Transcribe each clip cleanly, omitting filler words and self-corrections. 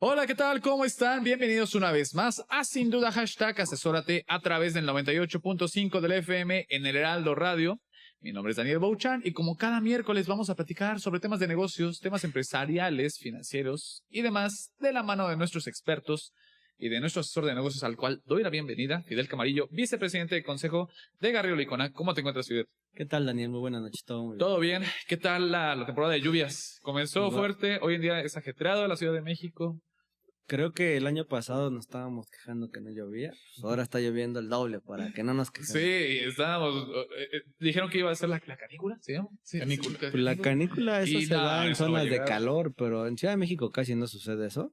Hola, ¿qué tal? ¿Cómo están? Bienvenidos una vez más a Sin Duda Asesórate a través del 98.5 del FM en el Heraldo Radio. Mi nombre es Daniel Bouchan y como cada miércoles vamos a platicar sobre temas de negocios, temas empresariales, financieros y demás de la mano de nuestros expertos y de nuestro asesor de negocios al cual doy la bienvenida, Fidel Camarillo, vicepresidente del Consejo de Garrido Licona. ¿Cómo te encuentras, Fidel? ¿Qué tal, Daniel? Muy buenas noches. Todo muy bien. ¿Todo bien? ¿Qué tal la temporada de lluvias? Comenzó fuerte, hoy en día es ajetreado la Ciudad de México. Creo que el año pasado nos estábamos quejando que no llovía. Pues ahora está lloviendo el doble para que no nos quejemos. Sí, estábamos... dijeron que iba a ser la canícula, ¿sí? Sí, canícula. Pues la canícula, eso se da en eso no va a zonas de llegar. calor, pero en Ciudad de México casi no sucede eso.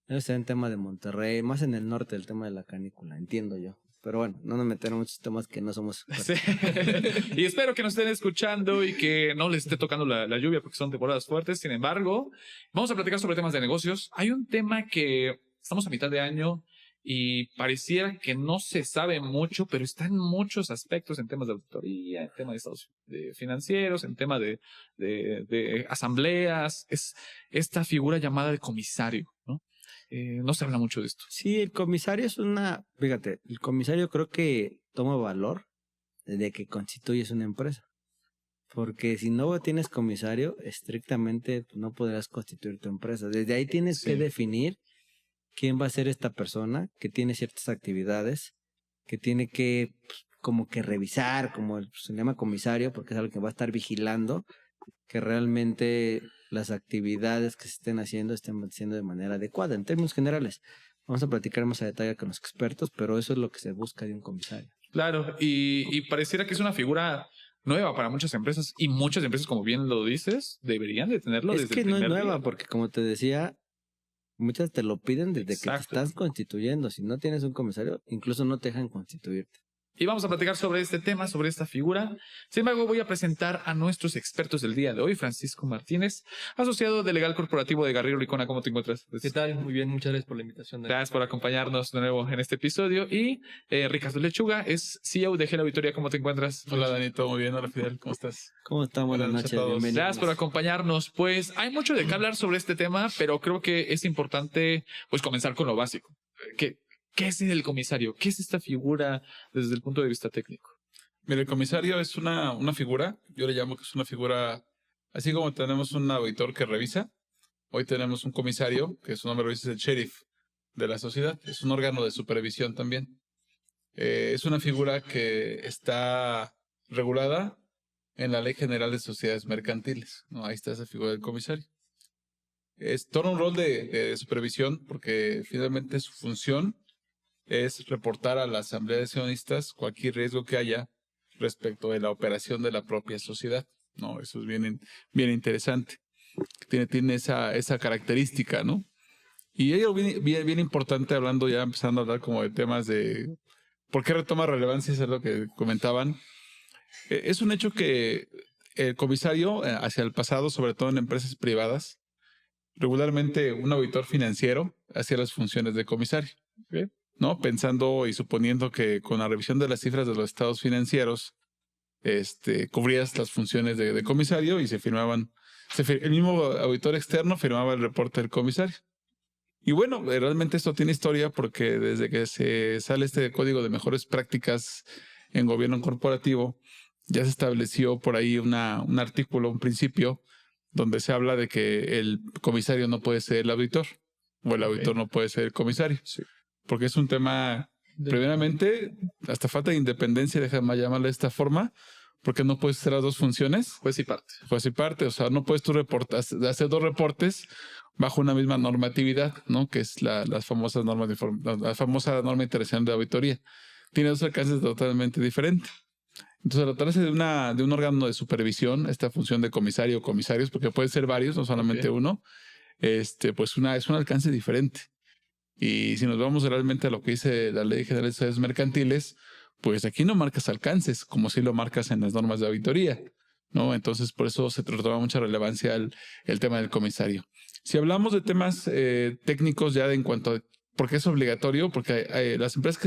Debe ser en tema de Monterrey, más en el norte el tema de la canícula, entiendo yo. Pero bueno, no nos metemos en muchos temas que no somos expertos. Sí. Y espero que nos estén escuchando y que no les esté tocando la lluvia porque son temporadas fuertes. Sin embargo, vamos a platicar sobre temas de negocios. Hay un tema que estamos a mitad de año y pareciera que no se sabe mucho, pero está en muchos aspectos, en temas de auditoría, en temas de estados financieros, en temas de asambleas. Es esta figura llamada de comisario, ¿no? No se habla mucho de esto. Sí, el comisario es fíjate, el comisario creo que toma valor desde que constituyes una empresa. Porque si no tienes comisario, estrictamente no podrás constituir tu empresa. Desde ahí tienes que definir quién va a ser esta persona, que tiene ciertas actividades, que tiene que como que revisar, como se llama comisario, porque es algo que va a estar vigilando, que realmente las actividades que se estén haciendo estén haciendo de manera adecuada. En términos generales, vamos a platicar más a detalle con los expertos, pero eso es lo que se busca de un comisario. Claro, y pareciera que es una figura nueva para muchas empresas, y muchas empresas, como bien lo dices, deberían de tenerlo desde el primer día. Es que no es nueva, porque como te decía, muchas te lo piden desde que te estás constituyendo. Si no tienes un comisario, incluso no te dejan constituirte. Y vamos a platicar sobre este tema, sobre esta figura. Sin embargo, voy a presentar a nuestros expertos del día de hoy. Francisco Martínez, asociado de Legal Corporativo de Garrido Licona. ¿Cómo te encuentras? ¿Qué tal? Muy bien, muchas gracias por la invitación. Gracias por acompañarnos de nuevo en este episodio. Y Ricardo Lechuga es CEO de Gela Auditoría. ¿Cómo te encuentras? Hola, Dani, todo muy bien. Hola, Fidel, ¿cómo estás? ¿Cómo están? Buenas noches. Bienvenidos. Gracias por acompañarnos. Pues hay mucho de qué hablar sobre este tema, pero creo que es importante pues comenzar con lo básico. ¿Qué es el comisario? ¿Qué es esta figura desde el punto de vista técnico? Mira, el comisario es una figura, yo le llamo que es una figura, así como tenemos un auditor que revisa, hoy tenemos un comisario, que su nombre es el sheriff de la sociedad, es un órgano de supervisión también. Es una figura que está regulada en la Ley General de Sociedades Mercantiles, ¿no? Ahí está esa figura del comisario. Es todo un rol de supervisión porque finalmente su función es reportar a la Asamblea de Accionistas cualquier riesgo que haya respecto de la operación de la propia sociedad. No, eso es bien interesante. Tiene esa característica, ¿no? Y ello bien importante, hablando ya, empezando a hablar como de temas de por qué retoma relevancia, es lo que comentaban. Es un hecho que el comisario, hacia el pasado, sobre todo en empresas privadas, regularmente un auditor financiero hacía las funciones de comisario, ¿okay? ¿No? Pensando y suponiendo que con la revisión de las cifras de los estados financieros, cubrías las funciones de comisario y se firmaban, el mismo auditor externo firmaba el reporte del comisario. Y bueno, realmente esto tiene historia porque desde que se sale este código de mejores prácticas en gobierno corporativo, ya se estableció por ahí un artículo, un principio, donde se habla de que el comisario no puede ser el auditor o el auditor no puede ser el comisario. Sí. Porque es un tema, primeramente, hasta falta de independencia, déjame llamarle de esta forma, porque no puedes hacer las dos funciones. Juez y parte. Juez y parte, o sea, no puedes tú hacer dos reportes bajo una misma normatividad, ¿no? Que es la famosa norma internacional de auditoría. Tiene dos alcances totalmente diferentes. Entonces, al tratarse de un órgano de supervisión, esta función de comisario o comisarios, porque puede ser varios, no solamente uno, pues es un alcance diferente. Y si nos vamos realmente a lo que dice la Ley General de Sociedades Mercantiles, pues aquí no marcas alcances, como si lo marcas en las normas de auditoría, ¿no? Entonces, por eso se retoma mucha relevancia el tema del comisario. Si hablamos de temas técnicos ya en cuanto a por qué es obligatorio, porque hay las empresas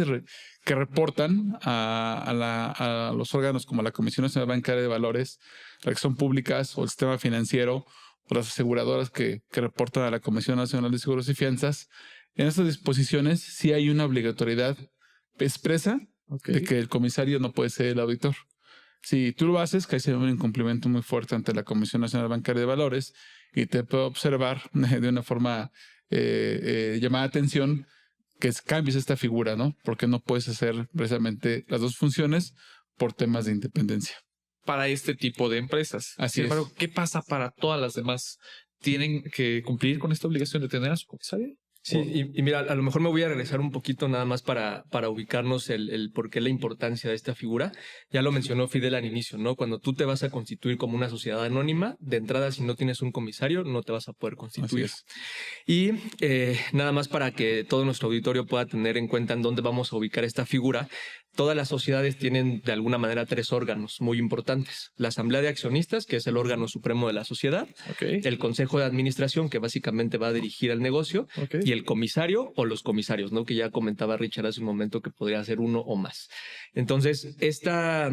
que reportan a los órganos como la Comisión Nacional Bancaria de Valores, las que son públicas o el sistema financiero, o las aseguradoras que reportan a la Comisión Nacional de Seguros y Fianzas, en estas disposiciones sí hay una obligatoriedad expresa de que el comisario no puede ser el auditor. Si tú lo haces, caes en un incumplimiento muy fuerte ante la Comisión Nacional Bancaria de Valores y te puedo observar de una forma llamada atención que cambies esta figura, ¿no? Porque no puedes hacer precisamente las dos funciones por temas de independencia. Para este tipo de empresas. Así Sin embargo, es. ¿qué pasa para todas las demás? ¿Tienen que cumplir con esta obligación de tener a su comisario? Sí, y mira, a lo mejor me voy a regresar un poquito nada más para ubicarnos el por qué la importancia de esta figura. Ya lo mencionó Fidel al inicio, ¿no? Cuando tú te vas a constituir como una sociedad anónima, de entrada, si no tienes un comisario, no te vas a poder constituir. Así es. Y nada más para que todo nuestro auditorio pueda tener en cuenta en dónde vamos a ubicar esta figura. Todas las sociedades tienen de alguna manera 3 órganos muy importantes. La Asamblea de Accionistas, que es el órgano supremo de la sociedad. El Consejo de Administración, que básicamente va a dirigir el negocio. Y el comisario o los comisarios, ¿no? Que ya comentaba Richard hace un momento que podría ser uno o más. Entonces, esta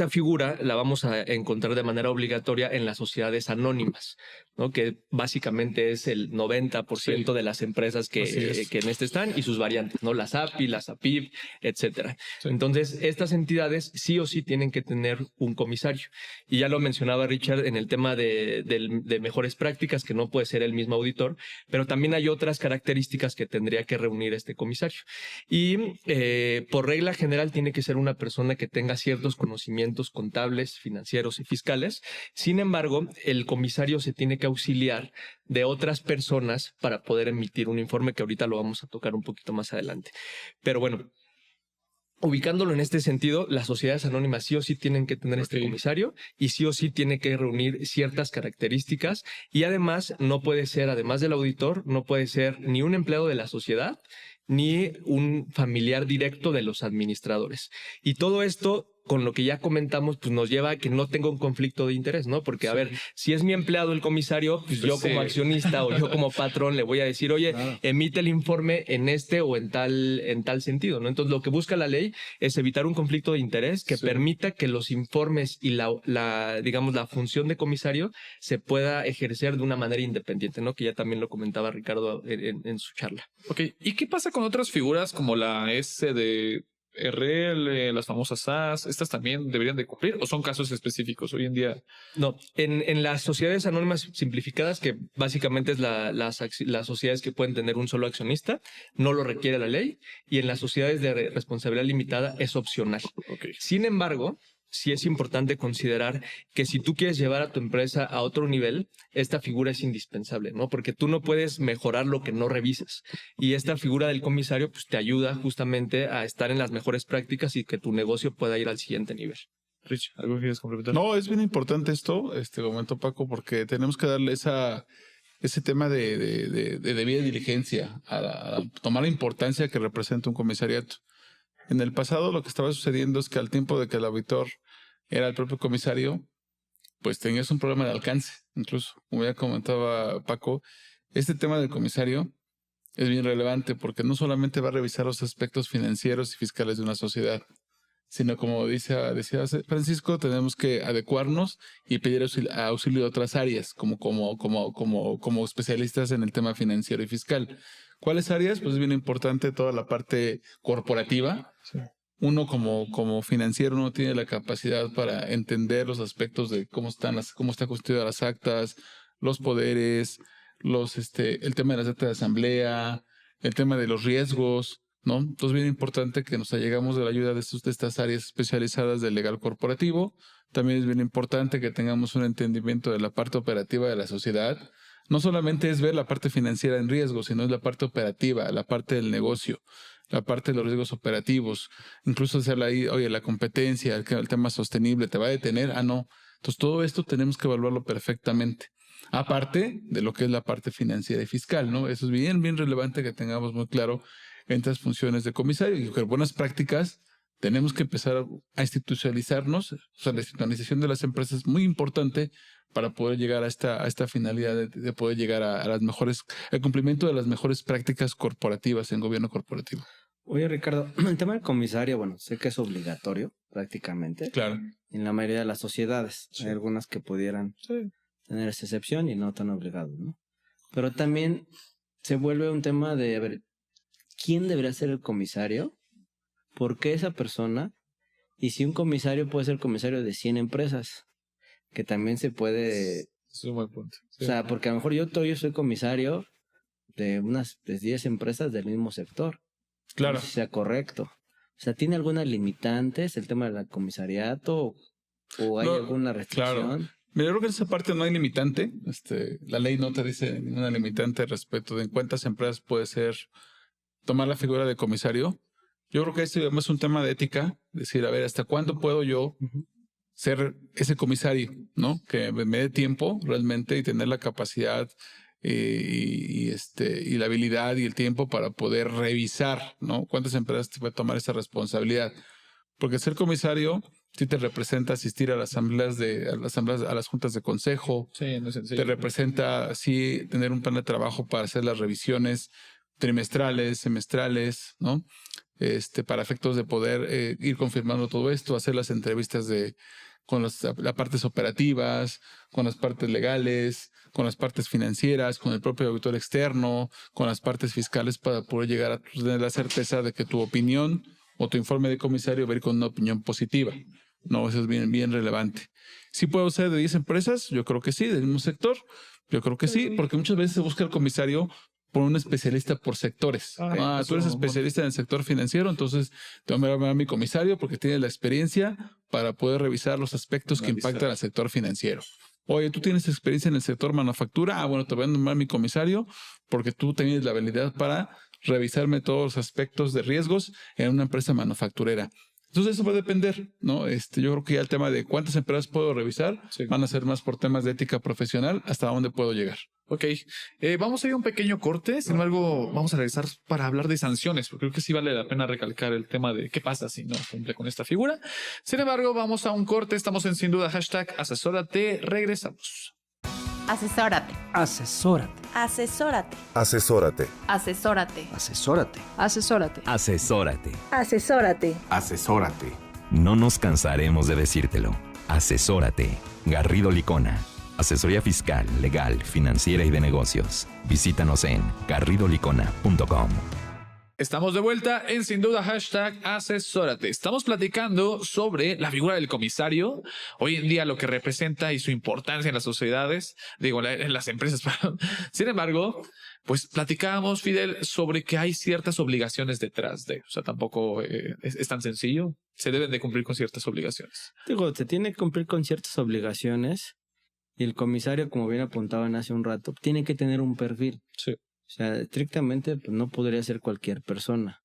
figura la vamos a encontrar de manera obligatoria en las sociedades anónimas, ¿no? Que básicamente es el 90% de las empresas que en este están y sus variantes, ¿no? Las API, las APIB, etcétera. Entonces, estas entidades sí o sí tienen que tener un comisario. Y ya lo mencionaba Richard en el tema de mejores prácticas, que no puede ser el mismo auditor, pero también hay otras características que tendría que reunir este comisario. Y por regla general tiene que ser una persona que tenga ciertos conocimientos contables, financieros y fiscales. Sin embargo, el comisario se tiene que auxiliar de otras personas para poder emitir un informe que ahorita lo vamos a tocar un poquito más adelante. Pero bueno, ubicándolo en este sentido, las sociedades anónimas sí o sí tienen que tener este comisario y sí o sí tiene que reunir ciertas características y además no puede ser, además del auditor, no puede ser ni un empleado de la sociedad ni un familiar directo de los administradores. Y todo esto, con lo que ya comentamos, pues nos lleva a que no tenga un conflicto de interés, ¿no? Porque, a ver, si es mi empleado el comisario, pues yo como accionista o yo como patrón le voy a decir, oye, emite el informe en este o en tal sentido, ¿no? Entonces, lo que busca la ley es evitar un conflicto de interés que permita que los informes y digamos, la función de comisario se pueda ejercer de una manera independiente, ¿no? Que ya también lo comentaba Ricardo en su charla. Ok, ¿y qué pasa con otras figuras como la SDRL, las famosas SAS? ¿Estas también deberían de cumplir o son casos específicos hoy en día? No, en las sociedades anónimas simplificadas, que básicamente es las sociedades que pueden tener un solo accionista, no lo requiere la ley, y en las sociedades de responsabilidad limitada es opcional. Sin embargo, sí es importante considerar que si tú quieres llevar a tu empresa a otro nivel, esta figura es indispensable, ¿no? Porque tú no puedes mejorar lo que no revisas. Y esta figura del comisario pues, te ayuda justamente a estar en las mejores prácticas y que tu negocio pueda ir al siguiente nivel. Rich, ¿algo que quieres complementar? No, es bien importante esto, momento, Paco, porque tenemos que darle ese tema de debida diligencia, a tomar la importancia que representa un comisariato. En el pasado lo que estaba sucediendo es que al tiempo de que el auditor era el propio comisario, pues tenías un problema de alcance. Incluso, como ya comentaba Paco, este tema del comisario es bien relevante porque no solamente va a revisar los aspectos financieros y fiscales de una sociedad, sino como decía Francisco, tenemos que adecuarnos y pedir auxilio de otras áreas como especialistas en el tema financiero y fiscal. ¿Cuáles áreas? Pues es bien importante toda la parte corporativa. Sí. Uno como financiero no tiene la capacidad para entender los aspectos de cómo está constituidas las actas, los poderes, el tema de las actas de asamblea, el tema de los riesgos, ¿no? Entonces, bien importante que nos allegamos de la ayuda de estas áreas especializadas del legal corporativo. También es bien importante que tengamos un entendimiento de la parte operativa de la sociedad. No solamente es ver la parte financiera en riesgo, sino es la parte operativa, la parte del negocio, la parte de los riesgos operativos. Incluso hacerla ahí, oye, la competencia, el tema sostenible, ¿te va a detener? Ah, no. Entonces, todo esto tenemos que evaluarlo perfectamente. Aparte de lo que es la parte financiera y fiscal, ¿no? Eso es bien, bien relevante que tengamos muy claro en estas funciones de comisario. Y con buenas prácticas tenemos que empezar a institucionalizarnos. O sea, la institucionalización de las empresas es muy importante para poder llegar a esta finalidad de poder llegar a las mejores, el cumplimiento de las mejores prácticas corporativas en gobierno corporativo. Oye, Ricardo, el tema del comisario, bueno, sé que es obligatorio prácticamente. Claro. En la mayoría de las sociedades. Sí. Hay algunas que pudieran tener esa excepción y no tan obligado, ¿no? Pero también se vuelve un tema de, a ver, ¿quién debería ser el comisario? ¿Por qué esa persona? Y si un comisario puede ser comisario de 100 empresas, que también se puede... Es un buen punto. O sea, porque a lo mejor yo soy comisario de unas 10 empresas del mismo sector. Claro. No sé si sea correcto. O sea, ¿tiene alguna limitantes el tema del comisariato? ¿O hay No, alguna restricción? claro. Mira, yo creo que en esa parte no hay limitante. La ley no te dice ninguna limitante respecto de en cuántas empresas puede ser tomar la figura de comisario. Yo creo que este es un tema de ética. Decir, a ver, ¿hasta cuándo puedo yo ser ese comisario, ¿no? Que me dé tiempo realmente y tener la capacidad y la habilidad y el tiempo para poder revisar, ¿no? ¿Cuántas empresas te puede tomar esa responsabilidad? Porque ser comisario sí te representa asistir a las asambleas, a las juntas de consejo. Sí, no es sencillo. Te representa sí tener un plan de trabajo para hacer las revisiones trimestrales, semestrales, ¿no? Para efectos de poder ir confirmando todo esto, hacer las entrevistas con las partes operativas, con las partes legales, con las partes financieras, con el propio auditor externo, con las partes fiscales para poder llegar a tener la certeza de que tu opinión o tu informe de comisario va a ir con una opinión positiva. No, eso es bien, bien relevante. ¿Sí puedo ser de 10 empresas? Yo creo que sí, del mismo sector. Yo creo que sí, porque muchas veces se busca el comisario por un especialista por sectores. Tú eres especialista en el sector financiero, entonces te voy a llamar a mi comisario porque tiene la experiencia para poder revisar los aspectos que impactan al sector financiero. Oye, tú tienes experiencia en el sector manufactura. Bueno, te voy a llamar a mi comisario porque tú tienes la habilidad para revisarme todos los aspectos de riesgos en una empresa manufacturera. Entonces eso va a depender, ¿no? Yo creo que ya el tema de cuántas empresas puedo revisar van a ser más por temas de ética profesional hasta dónde puedo llegar. Ok, vamos a ir a un pequeño corte, sin embargo vamos a regresar para hablar de sanciones, porque creo que sí vale la pena recalcar el tema de qué pasa si no cumple con esta figura. Sin embargo, vamos a un corte, estamos en Sin Duda, #asesórate, regresamos. Asesórate. Asesórate. Asesórate. Asesórate. Asesórate. Asesórate. Asesórate. Asesórate. Asesórate. Asesórate. No nos cansaremos de decírtelo. Asesórate. Garrido Licona. Asesoría fiscal, legal, financiera y de negocios. Visítanos en garridolicona.com. Estamos de vuelta en Sin Duda, #asesórate. Estamos platicando sobre la figura del comisario, hoy en día lo que representa y su importancia en las sociedades, en las empresas, perdón. Sin embargo, pues platicábamos, Fidel, sobre que hay ciertas obligaciones detrás de, o sea, tampoco es tan sencillo, se deben de cumplir con ciertas obligaciones. Se tiene que cumplir con ciertas obligaciones y el comisario, como bien apuntaban hace un rato, tiene que tener un perfil. Sí. O sea, estrictamente pues, no podría ser cualquier persona,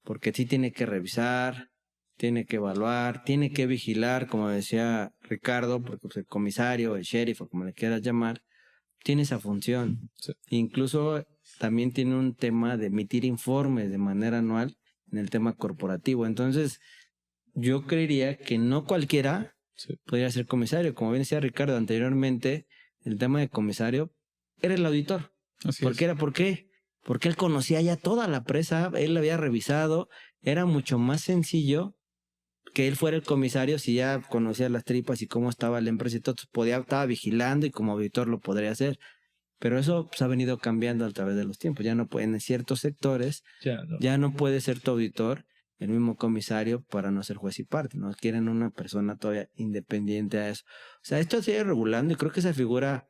porque sí tiene que revisar, tiene que evaluar, tiene que vigilar, como decía Ricardo, porque pues, el comisario, el sheriff o como le quieras llamar, tiene esa función. Sí. Incluso también tiene un tema de emitir informes de manera anual en el tema corporativo. Entonces, yo creería que no cualquiera podría ser comisario. Como bien decía Ricardo anteriormente, el tema de comisario era el auditor. ¿Por qué? Porque él conocía ya toda la presa, él la había revisado, era mucho más sencillo que él fuera el comisario si ya conocía las tripas y cómo estaba la empresa y todo, estaba vigilando y como auditor lo podría hacer. Pero eso pues, ha venido cambiando a través de los tiempos. Ya no puede, en ciertos sectores, ya no puede ser tu auditor el mismo comisario para no ser juez y parte, ¿no? Quieren una persona todavía independiente a eso. O sea, esto se ha ido regulando y creo que esa figura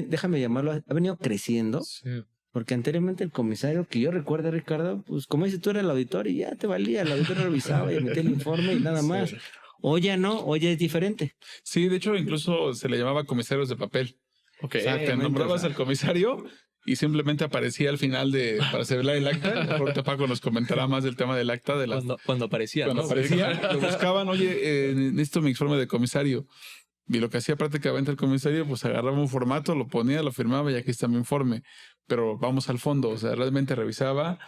déjame llamarlo, ha venido creciendo. Sí. Porque anteriormente el comisario, que yo recuerdo, Ricardo, pues como dices, tú eras el auditor y ya te valía. El auditor revisaba y emitía el informe y nada más. Hoy ya no, hoy ya es diferente. Sí, de hecho, incluso se le llamaba comisarios de papel. Okay. O sea, te nombrabas al comisario y simplemente aparecía al final para celebrar el acta. Ahorita Paco nos comentará más del tema del acta. Cuando aparecía. Cuando aparecía, lo buscaban, oye, necesito mi informe de comisario. Y lo que hacía prácticamente el comisario, pues agarraba un formato, lo ponía, lo firmaba y aquí está mi informe. Pero vamos al fondo, o sea, realmente revisaba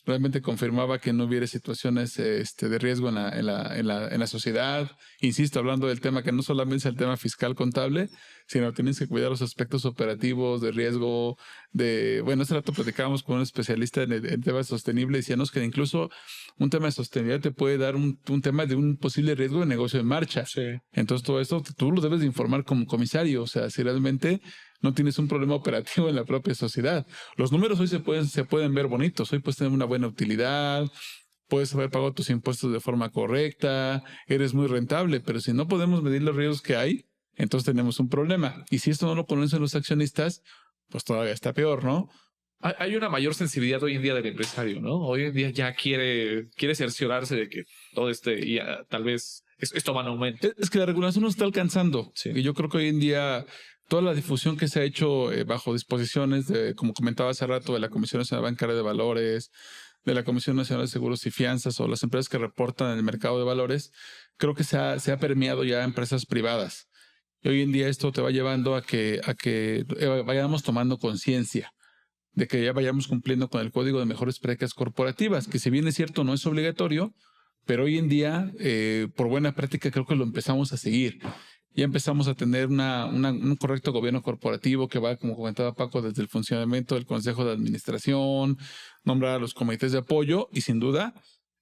realmente confirmaba que no hubiera situaciones de riesgo en la sociedad. Insisto, hablando del tema que no solamente es el tema fiscal contable, sino tienes que cuidar los aspectos operativos de riesgo. Bueno, hace rato platicábamos con un especialista en temas sostenibles, decíamos que incluso un tema de sostenibilidad te puede dar un tema de un posible riesgo de negocio en marcha. Sí. Entonces todo esto tú lo debes de informar como comisario, o sea, si realmente no tienes un problema operativo en la propia sociedad. Los números hoy se pueden ver bonitos, hoy puedes tener una buena utilidad, puedes haber pagado tus impuestos de forma correcta, eres muy rentable, pero si no podemos medir los riesgos que hay, entonces tenemos un problema. Y si esto no lo conocen los accionistas, pues todavía está peor, ¿no? Hay una mayor sensibilidad hoy en día del empresario, ¿no? Hoy en día ya quiere cerciorarse de que todo tal vez esto va en aumento. Es que la regulación no está alcanzando. Sí. Y yo creo que hoy en día toda la difusión que se ha hecho bajo disposiciones de, como comentaba hace rato, de la Comisión Nacional Bancaria de Valores, de la Comisión Nacional de Seguros y Fianzas o las empresas que reportan en el mercado de valores, creo que se ha permeado ya a empresas privadas. Y hoy en día esto te va llevando a que vayamos tomando conciencia de que ya vayamos cumpliendo con el Código de Mejores Prácticas Corporativas, que si bien es cierto no es obligatorio, pero hoy en día, por buena práctica, creo que lo empezamos a seguir. Ya empezamos a tener un correcto gobierno corporativo que va, como comentaba Paco, desde el funcionamiento del Consejo de Administración, nombrar a los comités de apoyo y sin duda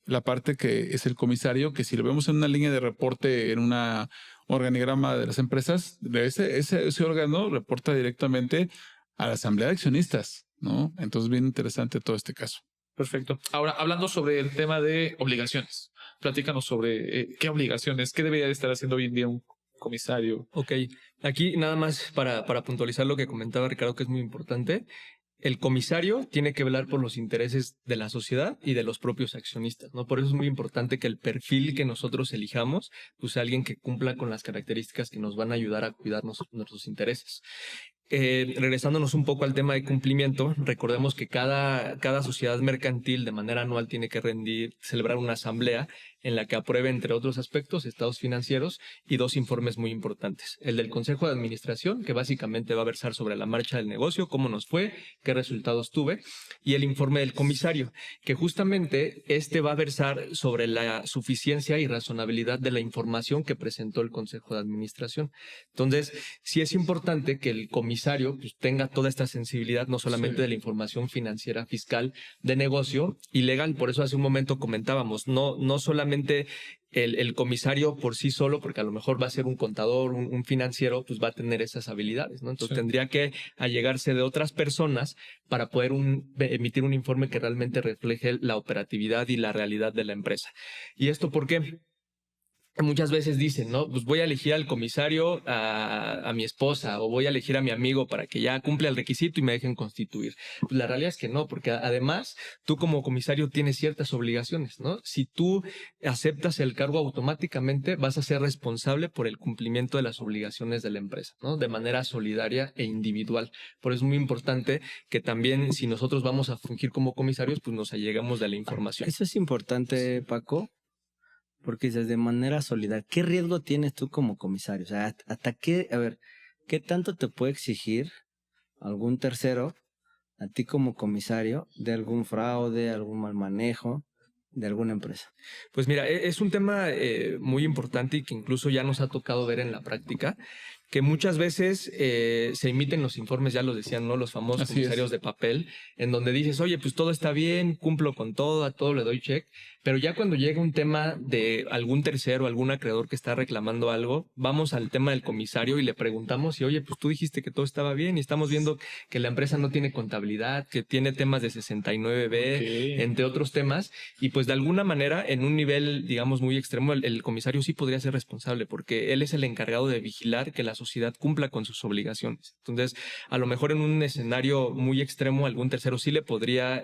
la parte que es el comisario, que si lo vemos en una línea de reporte en una organigrama de las empresas, ese órgano reporta directamente a la asamblea de accionistas, ¿no? Entonces, bien interesante todo este caso. Perfecto. Ahora, hablando sobre el tema de obligaciones, platícanos sobre qué obligaciones, qué debería de estar haciendo hoy en día un comisario. Ok, aquí nada más para puntualizar lo que comentaba Ricardo, que es muy importante. El comisario tiene que velar por los intereses de la sociedad y de los propios accionistas, ¿no? Por eso es muy importante que el perfil que nosotros elijamos, pues sea alguien que cumpla con las características que nos van a ayudar a cuidar nuestros intereses. Regresándonos un poco al tema de cumplimiento, recordemos que cada sociedad mercantil de manera anual tiene que celebrar una asamblea en la que apruebe, entre otros aspectos, estados financieros y 2 informes muy importantes. El del Consejo de Administración, que básicamente va a versar sobre la marcha del negocio, cómo nos fue, qué resultados tuve, y el informe del comisario, que justamente va a versar sobre la suficiencia y razonabilidad de la información que presentó el Consejo de Administración. Entonces, sí es importante que el comisario pues, tenga toda esta sensibilidad, no solamente de la información financiera, fiscal, de negocio y legal. Por eso hace un momento comentábamos, no solamente el comisario por sí solo, porque a lo mejor va a ser un contador, un financiero, pues va a tener esas habilidades, ¿no? Entonces tendría que allegarse de otras personas para poder emitir un informe que realmente refleje la operatividad y la realidad de la empresa. ¿Y esto por qué? Muchas veces dicen, ¿no? Pues voy a elegir al comisario a mi esposa o voy a elegir a mi amigo para que ya cumpla el requisito y me dejen constituir. Pues la realidad es que no, porque además tú como comisario tienes ciertas obligaciones, ¿no? Si tú aceptas el cargo automáticamente vas a ser responsable por el cumplimiento de las obligaciones de la empresa, ¿no? De manera solidaria e individual. Por eso es muy importante que también si nosotros vamos a fungir como comisarios, pues nos alleguemos de la información. Eso es importante, Paco. Porque dices, de manera solidaria, ¿qué riesgo tienes tú como comisario? O sea, ¿qué tanto te puede exigir algún tercero a ti como comisario de algún fraude, algún mal manejo de alguna empresa? Pues mira, es un tema muy importante y que incluso ya nos ha tocado ver en la práctica, que muchas veces se emiten los informes, ya lo decían, ¿no? Los famosos comisarios de papel, en donde dices, oye, pues todo está bien, cumplo con todo, a todo le doy check, pero ya cuando llega un tema de algún tercero, algún acreedor que está reclamando algo, vamos al tema del comisario y le preguntamos, y oye, pues tú dijiste que todo estaba bien y estamos viendo que la empresa no tiene contabilidad, que tiene temas de 69B, entre otros temas, y pues de alguna manera, en un nivel, digamos, muy extremo, el comisario sí podría ser responsable, porque él es el encargado de vigilar que la sociedad cumpla con sus obligaciones. Entonces, a lo mejor en un escenario muy extremo, algún tercero sí le podría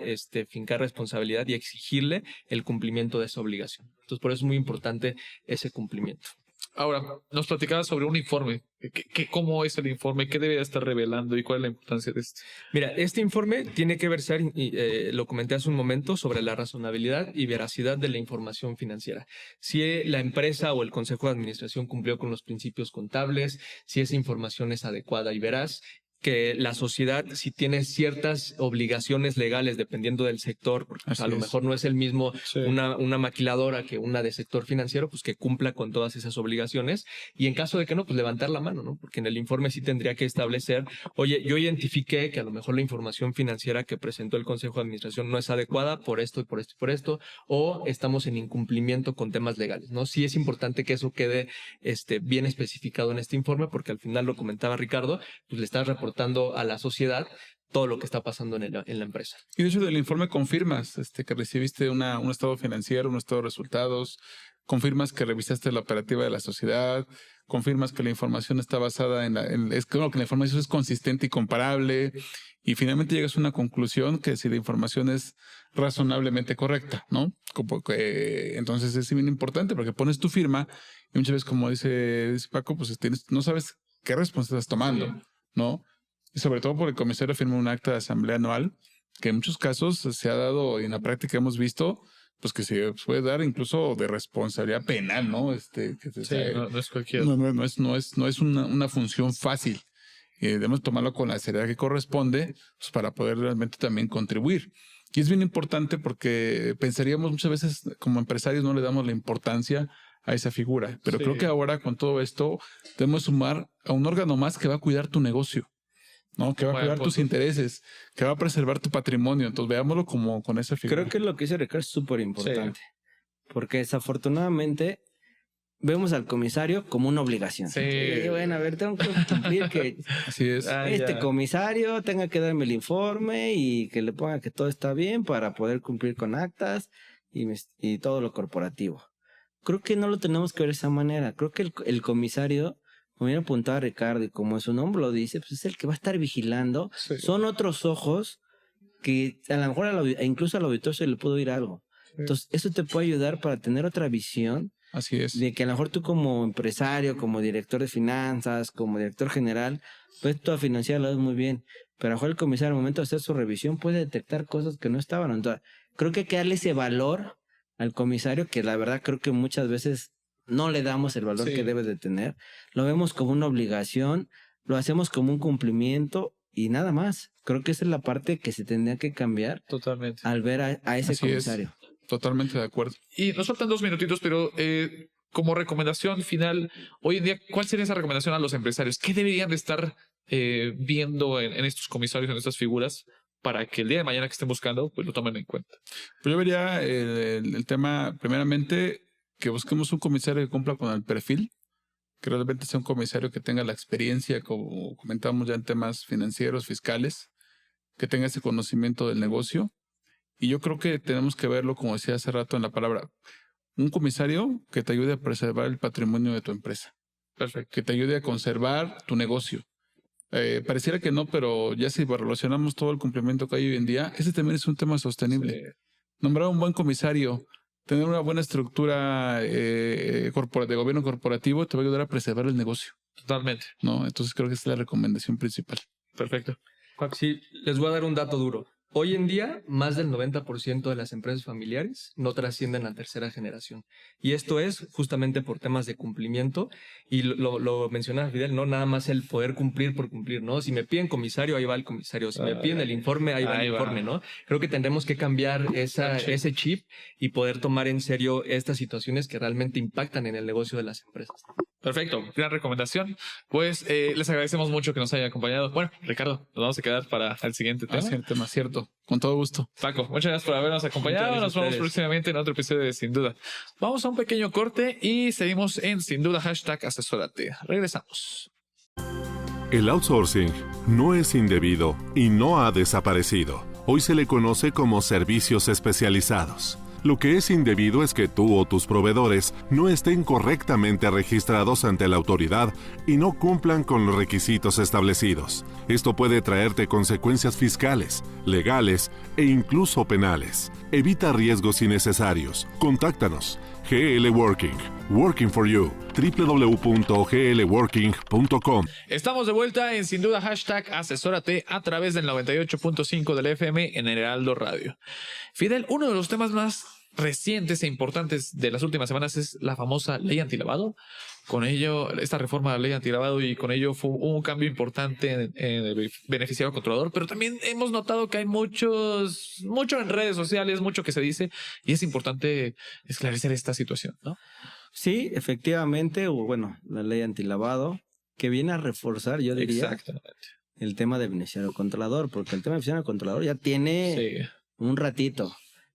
fincar responsabilidad y exigirle el cumplimiento de esa obligación. Entonces, por eso es muy importante ese cumplimiento. Ahora, nos platicabas sobre un informe. ¿Cómo es el informe? ¿Qué debe estar revelando y cuál es la importancia de este? Mira, este informe tiene que versar, lo comenté hace un momento, sobre la razonabilidad y veracidad de la información financiera. Si la empresa o el Consejo de Administración cumplió con los principios contables, si esa información es adecuada y veraz, que la sociedad, si tiene ciertas obligaciones legales dependiendo del sector, porque pues, a lo mejor no es el mismo una maquiladora que una de sector financiero, pues que cumpla con todas esas obligaciones. Y en caso de que no, pues levantar la mano, ¿no? Porque en el informe sí tendría que establecer, oye, yo identifiqué que a lo mejor la información financiera que presentó el Consejo de Administración no es adecuada por esto y por esto y por esto, o estamos en incumplimiento con temas legales, ¿no? Sí es importante que eso quede bien especificado en este informe, porque al final lo comentaba Ricardo, pues le estás reportando a la sociedad todo lo que está pasando en la empresa. Y de hecho del informe confirmas que recibiste un estado financiero, un estado de resultados, confirmas que revisaste la operativa de la sociedad, confirmas que la información está basada es claro que la información es consistente y comparable, y finalmente llegas a una conclusión que si la información es razonablemente correcta, ¿no? Entonces es bien importante porque pones tu firma y muchas veces, como dice Paco, pues no sabes qué responsabilidad estás tomando, ¿no? Y sobre todo porque el comisario firma un acta de asamblea anual, que en muchos casos se ha dado, y en la práctica hemos visto, pues que se puede dar incluso de responsabilidad penal, ¿no? No es cualquiera. No es una función fácil. Debemos tomarlo con la seriedad que corresponde, pues para poder realmente también contribuir. Y es bien importante porque pensaríamos muchas veces como empresarios no le damos la importancia a esa figura. Pero creo que ahora con todo esto debemos sumar a un órgano más que va a cuidar tu negocio, ¿no? Que va a cuidar tus intereses, que va a preservar tu patrimonio. Entonces veámoslo como con esa figura. Creo que lo que dice Ricardo es súper importante. Porque desafortunadamente vemos al comisario como una obligación. Bueno, a ver, tengo que cumplir que así es. Comisario tenga que darme el informe y que le ponga que todo está bien para poder cumplir con actas y todo lo corporativo. Creo que no lo tenemos que ver de esa manera. Creo que el comisario, como bien apuntaba Ricardo, y como su nombre lo dice, pues es el que va a estar vigilando. Son otros ojos que a lo mejor incluso al auditor se le pudo oír algo. Entonces, eso te puede ayudar para tener otra visión. Así es. De que a lo mejor tú como empresario, como director de finanzas, como director general, pues toda financiera lo ves muy bien. Pero a lo mejor el comisario al momento de hacer su revisión puede detectar cosas que no estaban. Entonces, creo que hay que darle ese valor al comisario, que la verdad creo que muchas veces no le damos el valor que debe de tener. Lo vemos como una obligación, lo hacemos como un cumplimiento y nada más. Creo que esa es la parte que se tendría que cambiar. Totalmente. Al ver a ese comisario. Totalmente de acuerdo. Y nos faltan 2 minutitos, pero como recomendación final, hoy en día, ¿cuál sería esa recomendación a los empresarios? ¿Qué deberían de estar viendo en estos comisarios, en estas figuras, para que el día de mañana que estén buscando, pues lo tomen en cuenta? Pues yo vería el tema, primeramente, que busquemos un comisario que cumpla con el perfil, que realmente sea un comisario que tenga la experiencia, como comentamos ya en temas financieros, fiscales, que tenga ese conocimiento del negocio. Y yo creo que tenemos que verlo, como decía hace rato en la palabra, un comisario que te ayude a preservar el patrimonio de tu empresa. Perfecto. Que te ayude a conservar tu negocio. Pareciera que no, pero ya si relacionamos todo el cumplimiento que hay hoy en día, ese también es un tema sostenible. Nombrar un buen comisario, tener una buena estructura de gobierno corporativo te va a ayudar a preservar el negocio. Totalmente. ¿No? Entonces creo que esa es la recomendación principal. Perfecto. Sí, les voy a dar un dato duro. Hoy en día, más del 90% de las empresas familiares no trascienden a tercera generación. Y esto es justamente por temas de cumplimiento. Y lo mencionaba Fidel, no nada más el poder cumplir por cumplir, ¿no? Si me piden comisario, ahí va el comisario. Si me piden el informe, ahí va el informe, ¿no? Creo que tendremos que cambiar ese chip y poder tomar en serio estas situaciones que realmente impactan en el negocio de las empresas. Perfecto, gran recomendación. Pues les agradecemos mucho que nos hayan acompañado. Bueno, Ricardo, nos vamos a quedar para el siguiente tema. El tema, cierto. Con todo gusto. Paco, muchas gracias por habernos acompañado. Nos vemos próximamente en otro episodio de Sin Duda. Vamos a un pequeño corte y seguimos en Sin Duda #asesórate. Regresamos. El outsourcing no es indebido y no ha desaparecido. Hoy se le conoce como servicios especializados. Lo que es indebido es que tú o tus proveedores no estén correctamente registrados ante la autoridad y no cumplan con los requisitos establecidos. Esto puede traerte consecuencias fiscales, legales e incluso penales. Evita riesgos innecesarios. Contáctanos. GL Working. Working for you. www.glworking.com. Estamos de vuelta en Sin Duda #asesórate a través del 98.5 del FM en el Heraldo Radio. Fidel, uno de los temas más recientes e importantes de las últimas semanas es la famosa ley antilavado. con ello, esta reforma de la ley antilavado, y con ello hubo un cambio importante en el beneficiario controlador, pero también hemos notado que hay mucho en redes sociales, mucho que se dice, y es importante esclarecer esta situación, ¿no? Sí, efectivamente, o bueno, la ley antilavado, que viene a reforzar, yo diría, Exactamente. el tema de beneficiario controlador, porque el tema de beneficiario controlador ya tiene Sí. un ratito,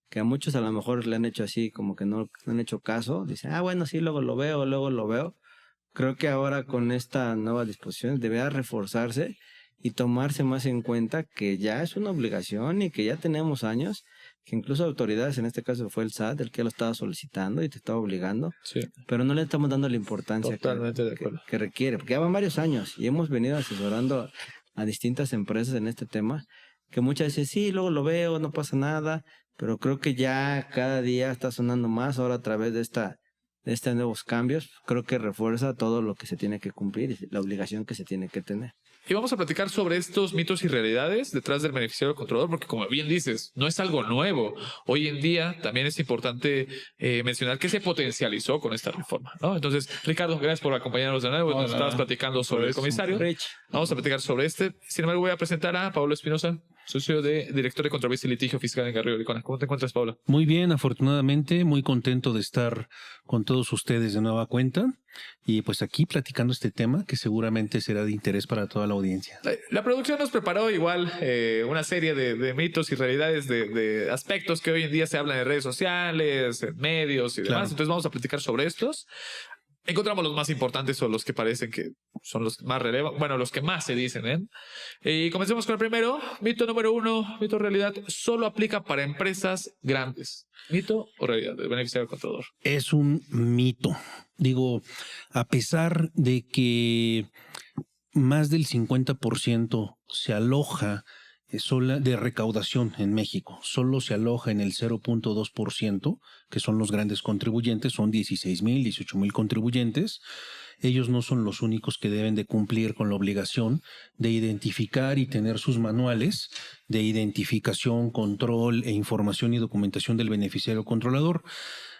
que a muchos a lo mejor le han hecho así, como que no han hecho caso, dicen, bueno, sí, luego lo veo. Creo que ahora con esta nueva disposición debería reforzarse y tomarse más en cuenta que ya es una obligación y que ya tenemos años, que incluso autoridades, en este caso fue el SAT, el que lo estaba solicitando y te estaba obligando, Sí. pero no le estamos dando la importancia Totalmente de que acuerdo. requiere, porque ya van varios años y hemos venido asesorando a distintas empresas en este tema, que muchas veces sí, luego lo veo, no pasa nada, pero creo que ya cada día está sonando más ahora a través de estos nuevos cambios. Creo que refuerza todo lo que se tiene que cumplir y la obligación que se tiene que tener. Y vamos a platicar sobre estos mitos y realidades detrás del beneficiario controlador, porque como bien dices, no es algo nuevo. Hoy en día también es importante mencionar que se potencializó con esta reforma, ¿no? Entonces, Ricardo, gracias por acompañarnos de nuevo. Nos estabas platicando sobre el comisario. Rich. Vamos a platicar sobre este. Sin embargo, voy a presentar a Pablo Espinosa, socio de director de controversia y litigio fiscal en Garrido Licona. ¿Cómo te encuentras, Pablo? Muy bien, afortunadamente, muy contento de estar con todos ustedes de nueva cuenta y pues aquí platicando este tema que seguramente será de interés para toda la audiencia. La producción nos preparó igual una serie de mitos y realidades de aspectos que hoy en día se hablan en redes sociales, en medios y demás. Claro. Entonces vamos a platicar sobre estos. Encontramos los más importantes o los que parecen que son los más relevantes, bueno, los que más se dicen, ¿eh? Y comencemos con el primero. Mito número 1, mito o realidad, solo aplica para empresas grandes. ¿Mito o realidad del beneficiario controlador? Es un mito. Digo, a pesar de que más del 50% se aloja de recaudación en México, solo se aloja en el 0.2%, que son los grandes contribuyentes, son 16,000, 18,000 contribuyentes. Ellos no son los únicos que deben de cumplir con la obligación de identificar y tener sus manuales de identificación, control e información y documentación del beneficiario controlador.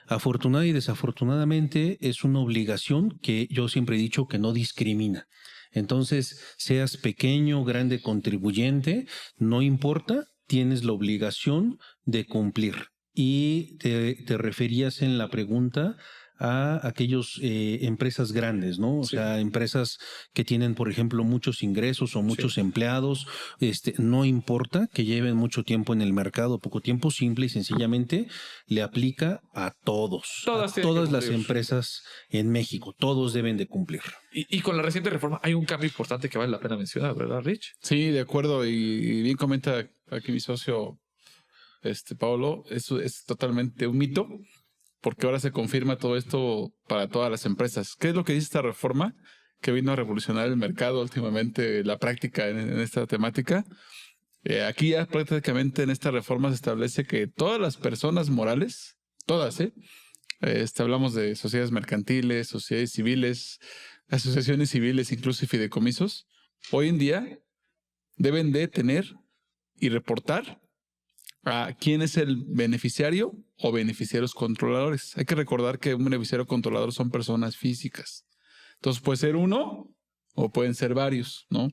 Afortunada y desafortunadamente es una obligación que yo siempre he dicho que no discrimina. Entonces, seas pequeño o grande contribuyente, no importa, tienes la obligación de cumplir. Y te referías en la pregunta a aquellas empresas grandes, ¿no? O sea, empresas que tienen, por ejemplo, muchos ingresos o muchos empleados. No importa que lleven mucho tiempo en el mercado, poco tiempo, simple y sencillamente le aplica a todos. Todas las empresas en México, todos deben de cumplir. Y con la reciente reforma hay un cambio importante que vale la pena mencionar, ¿verdad, Rich? Sí, de acuerdo. Y bien comenta aquí mi socio, Pablo, eso es totalmente un mito, porque ahora se confirma todo esto para todas las empresas. ¿Qué es lo que dice esta reforma que vino a revolucionar el mercado últimamente, la práctica en esta temática? Aquí ya prácticamente en esta reforma se establece que todas las personas morales, todas, hablamos de sociedades mercantiles, sociedades civiles, asociaciones civiles, incluso fideicomisos, hoy en día deben de tener y reportar a quién es el beneficiario o beneficiarios controladores. Hay que recordar que un beneficiario controlador son personas físicas. Entonces puede ser uno o pueden ser varios, ¿no?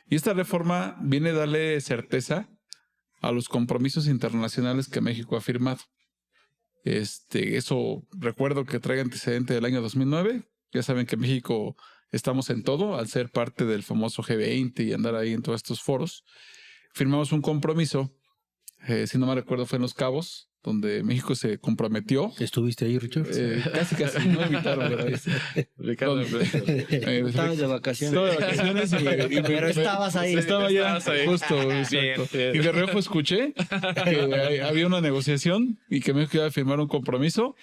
Y esta reforma viene a darle certeza a los compromisos internacionales que México ha firmado. Eso recuerdo que trae antecedente del año 2009. Ya saben que México estamos en todo al ser parte del famoso G20 y andar ahí en todos estos foros. Firmamos un compromiso. Si no me recuerdo, fue en Los Cabos, donde México se comprometió. ¿Estuviste ahí, Richard? Casi, no invitaron, ¿verdad? Ricardo, Estabas de vacaciones. Estaba de vacaciones Pero estabas ahí. Estaba ya, Estabas ahí. justo. Exacto. Bien. Y de reojo escuché que había una negociación y que México iba a firmar un compromiso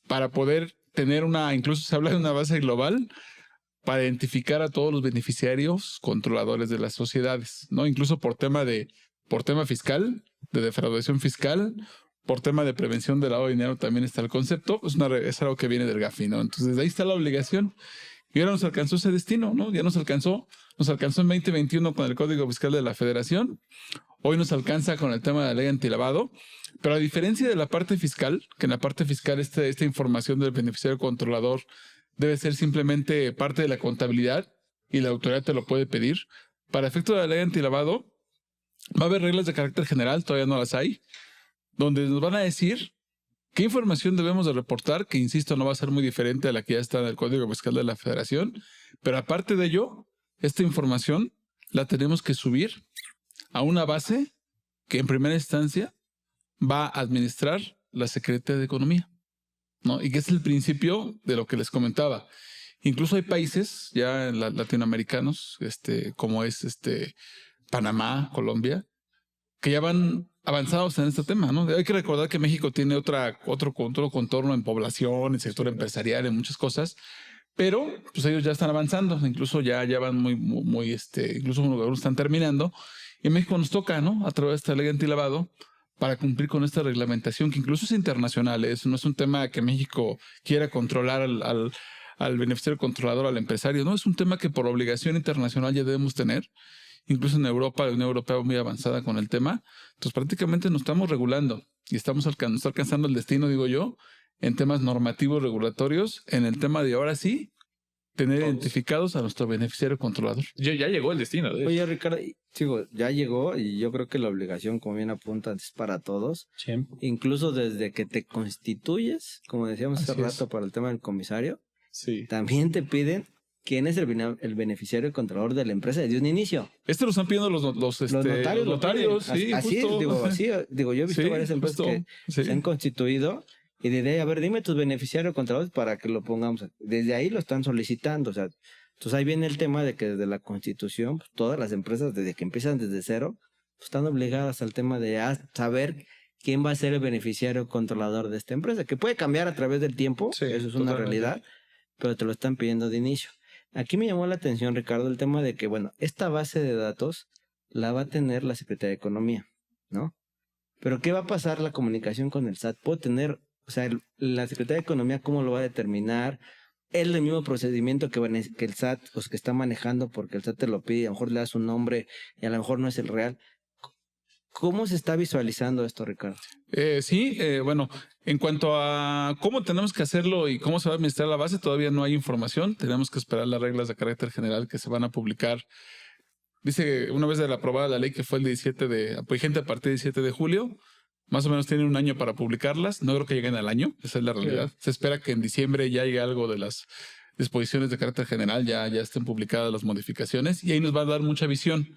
para poder tener incluso se habla de una base global para identificar a todos los beneficiarios controladores de las sociedades, ¿no? Incluso por tema fiscal, de defraudación fiscal, por tema de prevención del lavado de dinero también está el concepto. Es algo que viene del GAFI, ¿no? Entonces, de ahí está la obligación. Y ahora nos alcanzó ese destino, ¿no? Ya nos alcanzó en 2021 con el Código Fiscal de la Federación. Hoy nos alcanza con el tema de la ley antilavado. Pero a diferencia de la parte fiscal, que en la parte fiscal esta información del beneficiario controlador debe ser simplemente parte de la contabilidad y la autoridad te lo puede pedir. Para efecto de la ley antilavado, va a haber reglas de carácter general, todavía no las hay, donde nos van a decir qué información debemos de reportar, que insisto, no va a ser muy diferente a la que ya está en el Código Fiscal de la Federación, pero aparte de ello, esta información la tenemos que subir a una base que en primera instancia va a administrar la Secretaría de Economía, ¿no? Y que es el principio de lo que les comentaba. Incluso hay países ya latinoamericanos, como es Panamá, Colombia, que ya van avanzados en este tema, ¿no? Hay que recordar que México tiene otro contorno en población, en sector empresarial, en muchas cosas, pero pues ellos ya están avanzando, incluso ya van muy, incluso algunos están terminando. Y en México nos toca, ¿no? A través de esta ley antilavado, para cumplir con esta reglamentación, que incluso es internacional. No es un tema que México quiera controlar al beneficiario controlador, al empresario, ¿no? Es un tema que por obligación internacional ya debemos tener. Incluso en Europa, la Unión Europea muy avanzada con el tema. Entonces prácticamente nos estamos regulando y estamos alcanzando el destino, digo yo, en temas normativos regulatorios, en el tema de ahora sí, tener identificados a nuestro beneficiario controlador. Ya llegó el destino. Oye, Ricardo, ya llegó y yo creo que la obligación, como bien apuntas, es para todos. Sí. Incluso desde que te constituyes, como decíamos hace rato para el tema del comisario, Sí. también te piden quién es el beneficiario controlador de la empresa desde un inicio. Lo están pidiendo los notarios. notarios, sí, así, justo. yo he visto Sí, varias empresas justo, que sí. se han constituido y desde ahí, a ver, dime tus beneficiarios controladores para que lo pongamos. Desde ahí lo están solicitando, o sea, entonces ahí viene el tema de que desde la Constitución, pues, todas las empresas, desde que empiezan desde cero, pues, están obligadas al tema de saber quién va a ser el beneficiario controlador de esta empresa, que puede cambiar a través del tiempo, Sí, eso es una totalmente. realidad, pero te lo están pidiendo de inicio. Aquí me llamó la atención, Ricardo, el tema de que, bueno, esta base de datos la va a tener la Secretaría de Economía, ¿no? Pero ¿qué va a pasar la comunicación con el SAT? Puedo tener, o sea, la Secretaría de Economía, ¿cómo lo va a determinar? Es el mismo procedimiento que el SAT, pues, que está manejando, porque el SAT te lo pide, a lo mejor le das un nombre y a lo mejor no es el real. ¿Cómo se está visualizando esto, Ricardo? Bueno, en cuanto a cómo tenemos que hacerlo y cómo se va a administrar la base, todavía no hay información. Tenemos que esperar las reglas de carácter general que se van a publicar. Dice, una vez de la aprobada la ley, que fue el 17 vigente a partir del 17 de julio, más o menos tienen un año para publicarlas. No creo que lleguen al año, esa es la realidad. Se espera que en diciembre ya llegue algo de las disposiciones de carácter general, ya estén publicadas las modificaciones y ahí nos va a dar mucha visión.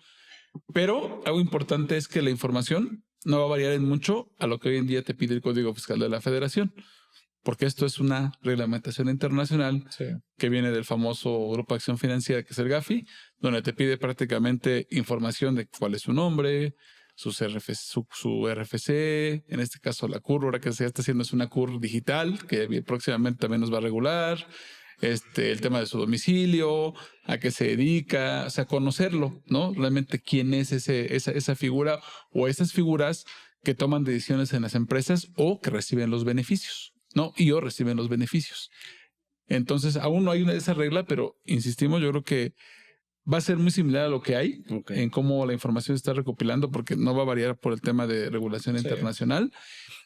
Pero algo importante es que la información no va a variar en mucho a lo que hoy en día te pide el Código Fiscal de la Federación, porque esto es una reglamentación internacional que viene del famoso Grupo de Acción Financiera, que es el GAFI, donde te pide prácticamente información de cuál es su nombre, su RFC, en este caso la CUR, ahora que se está haciendo es una CUR digital, que próximamente también nos va a regular. El tema de su domicilio, a qué se dedica, o sea, conocerlo, ¿no? Realmente quién es esa figura o esas figuras que toman decisiones en las empresas o que reciben los beneficios, ¿no? O reciben los beneficios. Entonces, aún no hay esa regla, pero insistimos, yo creo que va a ser muy similar a lo que hay en cómo la información se está recopilando, porque no va a variar por el tema de regulación internacional.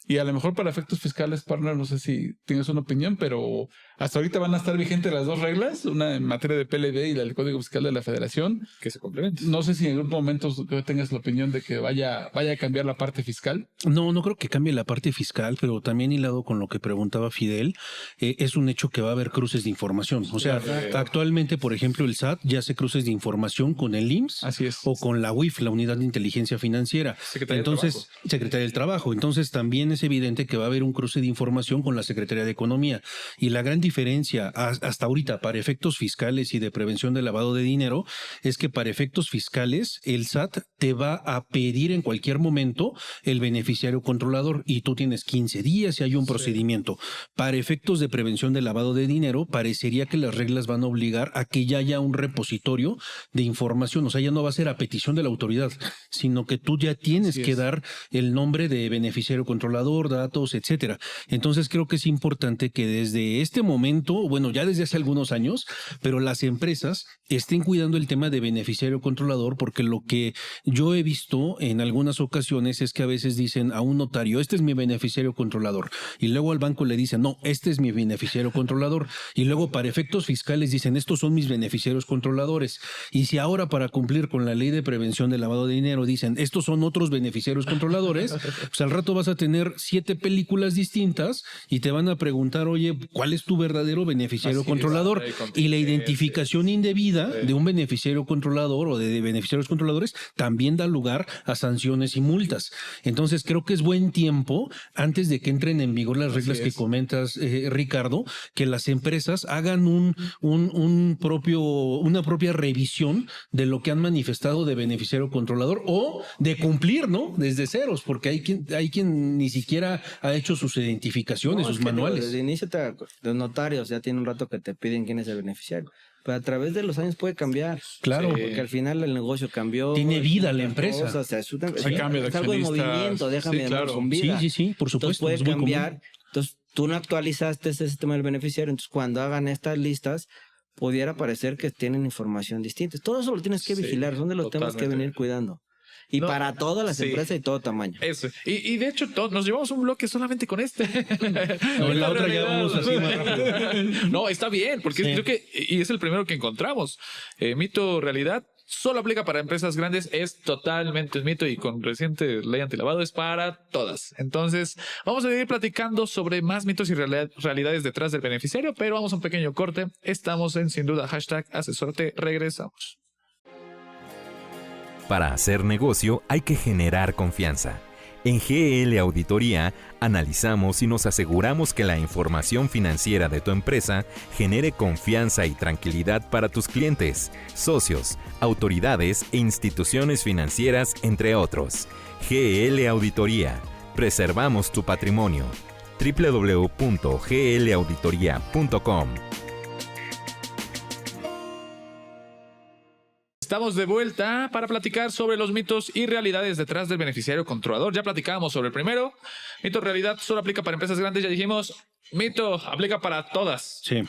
Y a lo mejor para efectos fiscales, partner, no sé si tienes una opinión, pero hasta ahorita van a estar vigentes las dos reglas, una en materia de PLD y la del Código Fiscal de la Federación. Que se complementan. No sé si en algún momento tengas la opinión de que vaya a cambiar la parte fiscal. No creo que cambie la parte fiscal, pero también hilado con lo que preguntaba Fidel, es un hecho que va a haber cruces de información. O sea, actualmente, por ejemplo, el SAT ya hace cruces de información con el IMSS. Así es. O con la UIF, la Unidad de Inteligencia Financiera. Secretaría del Trabajo. Entonces, también es evidente que va a haber un cruce de información con la Secretaría de Economía. Y la gran diferencia hasta ahorita para efectos fiscales y de prevención del lavado de dinero es que para efectos fiscales el SAT te va a pedir en cualquier momento el beneficiario controlador y tú tienes 15 días y hay un procedimiento. Para efectos de prevención del lavado de dinero parecería que las reglas van a obligar a que ya haya un repositorio de información. O sea, ya no va a ser a petición de la autoridad, sino que tú ya tienes que dar el nombre de beneficiario controlador controlador, datos, etcétera. Entonces creo que es importante que desde este momento, bueno, ya desde hace algunos años, pero las empresas estén cuidando el tema de beneficiario controlador, porque lo que yo he visto en algunas ocasiones es que a veces dicen a un notario, este es mi beneficiario controlador, y luego al banco le dicen, no, este es mi beneficiario controlador, y luego para efectos fiscales dicen, estos son mis beneficiarios controladores, y si ahora para cumplir con la ley de prevención del lavado de dinero dicen, estos son otros beneficiarios controladores, pues al rato vas a tener 7 películas distintas y te van a preguntar, oye, ¿cuál es tu verdadero beneficiario controlador? Y la identificación indebida de un beneficiario controlador o de beneficiarios controladores también da lugar a sanciones y multas. Entonces creo que es buen tiempo, antes de que entren en vigor las reglas que comentas, Ricardo, que las empresas hagan una propia revisión de lo que han manifestado de beneficiario controlador o de cumplir, ¿no? Desde ceros, porque hay quien ni siquiera ha hecho sus identificaciones, sus manuales. Desde el inicio los notarios ya tienen un rato que te piden quién es el beneficiario. Pero a través de los años puede cambiar. Claro. Porque al final el negocio cambió. Tiene vida la empresa. O sea, es cambio de algo de movimiento, déjame con vida. Sí, por supuesto. Entonces puede cambiar. Entonces tú no actualizaste ese sistema del beneficiario. Entonces cuando hagan estas listas, pudiera parecer que tienen información distinta. Todo eso lo tienes que vigilar. Son de los temas que venir cuidando. Y para todas las empresas y todo tamaño. Eso. Y de hecho, nos llevamos un bloque solamente con este. No, en la otra ya vamos así más rápido. No, está bien, porque creo que, y es el primero que encontramos. Mito, realidad, solo aplica para empresas grandes, es totalmente un mito y con reciente ley antilavado es para todas. Entonces, vamos a seguir platicando sobre más mitos y realidades detrás del beneficiario, pero vamos a un pequeño corte. Estamos en Sin Duda, #Asesórate. Regresamos. Para hacer negocio hay que generar confianza. En GL Auditoría analizamos y nos aseguramos que la información financiera de tu empresa genere confianza y tranquilidad para tus clientes, socios, autoridades e instituciones financieras, entre otros. GL Auditoría. Preservamos tu patrimonio. www.glauditoria.com. Estamos de vuelta para platicar sobre los mitos y realidades detrás del beneficiario controlador. Ya platicábamos sobre el primero. Mito, realidad, solo aplica para empresas grandes. Ya dijimos, mito, aplica para todas. Sí.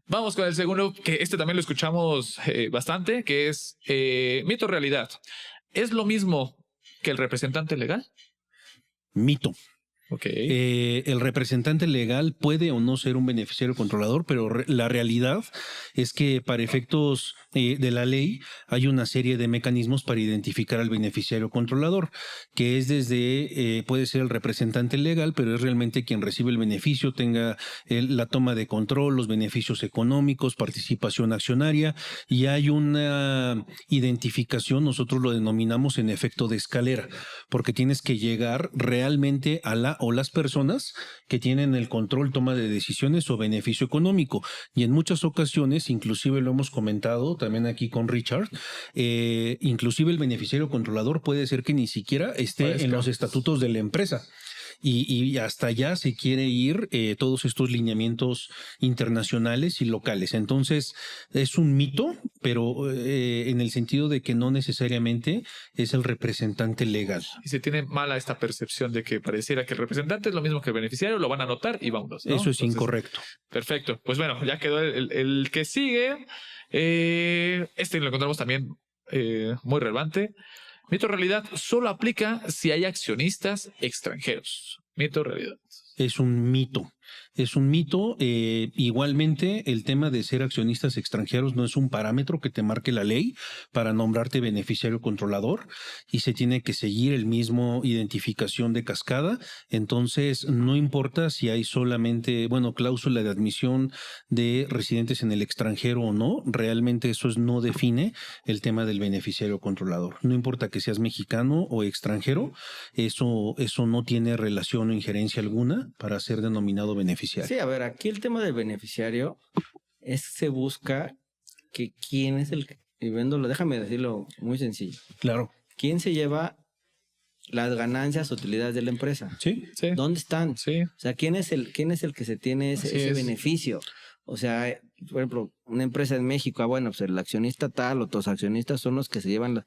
Vamos con el segundo, que este también lo escuchamos bastante, que es mito, realidad. ¿Es lo mismo que el representante legal? Mito. Okay. El representante legal puede o no ser un beneficiario controlador, pero la realidad es que para efectos de la ley hay una serie de mecanismos para identificar al beneficiario controlador, que es desde, puede ser el representante legal, pero es realmente quien recibe el beneficio, tenga la toma de control, los beneficios económicos, participación accionaria, y hay una identificación, nosotros lo denominamos en efecto de escalera, porque tienes que llegar realmente a la o las personas que tienen el control, toma de decisiones o beneficio económico. Y en muchas ocasiones, inclusive lo hemos comentado también aquí con Richard, inclusive el beneficiario controlador puede ser que ni siquiera esté en los estatutos de la empresa. Y hasta allá se quiere ir todos estos lineamientos internacionales y locales. Entonces, es un mito, pero en el sentido de que no necesariamente es el representante legal. Y se tiene mala esta percepción de que pareciera que el representante es lo mismo que el beneficiario, lo van a anotar y vámonos, ¿no? Eso es incorrecto. Perfecto. Pues bueno, ya quedó el que sigue. Este lo encontramos también muy relevante. Mito, realidad, solo aplica si hay accionistas extranjeros. Mito, realidad. Es un mito. Es un mito. Igualmente, el tema de ser accionistas extranjeros no es un parámetro que te marque la ley para nombrarte beneficiario controlador y se tiene que seguir el mismo identificación de cascada. Entonces, no importa si hay solamente, cláusula de admisión de residentes en el extranjero o no, realmente eso no define el tema del beneficiario controlador. No importa que seas mexicano o extranjero, eso no tiene relación o injerencia alguna para ser denominado beneficiario. Sí, a ver, aquí el tema del beneficiario se busca que quién es y viéndolo, déjame decirlo muy sencillo. Claro. ¿Quién se lleva las ganancias, utilidades de la empresa? Sí. ¿Dónde están? Sí. O sea, ¿quién es el que se tiene ese beneficio? O sea, por ejemplo, una empresa en México, pues el accionista tal o los accionistas son los que se llevan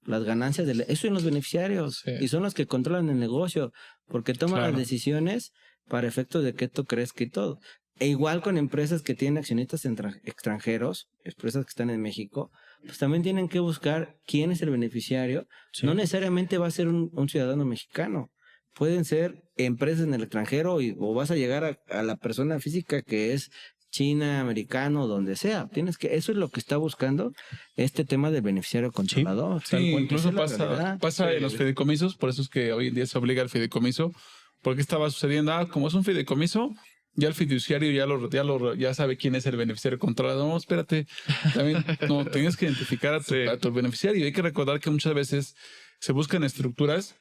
las ganancias, eso en los beneficiarios, Sí. y son los que controlan el negocio, porque toman Claro. las decisiones para efectos de que esto crezca y todo. E igual con empresas que tienen accionistas extranjeros, empresas que están en México, pues también tienen que buscar quién es el beneficiario. Sí. No necesariamente va a ser un ciudadano mexicano. Pueden ser empresas en el extranjero o vas a llegar a la persona física que es China, americano, donde sea. Eso es lo que está buscando este tema del beneficiario controlador. Sí, Tal cual, incluso esa es la realidad. pasa en los fideicomisos, por eso es que hoy en día se obliga al fideicomiso, porque estaba sucediendo, como es un fideicomiso, ya el fiduciario ya sabe quién es el beneficiario controlador. No, espérate, también tienes que identificar a tu beneficiario. Hay que recordar que muchas veces se buscan estructuras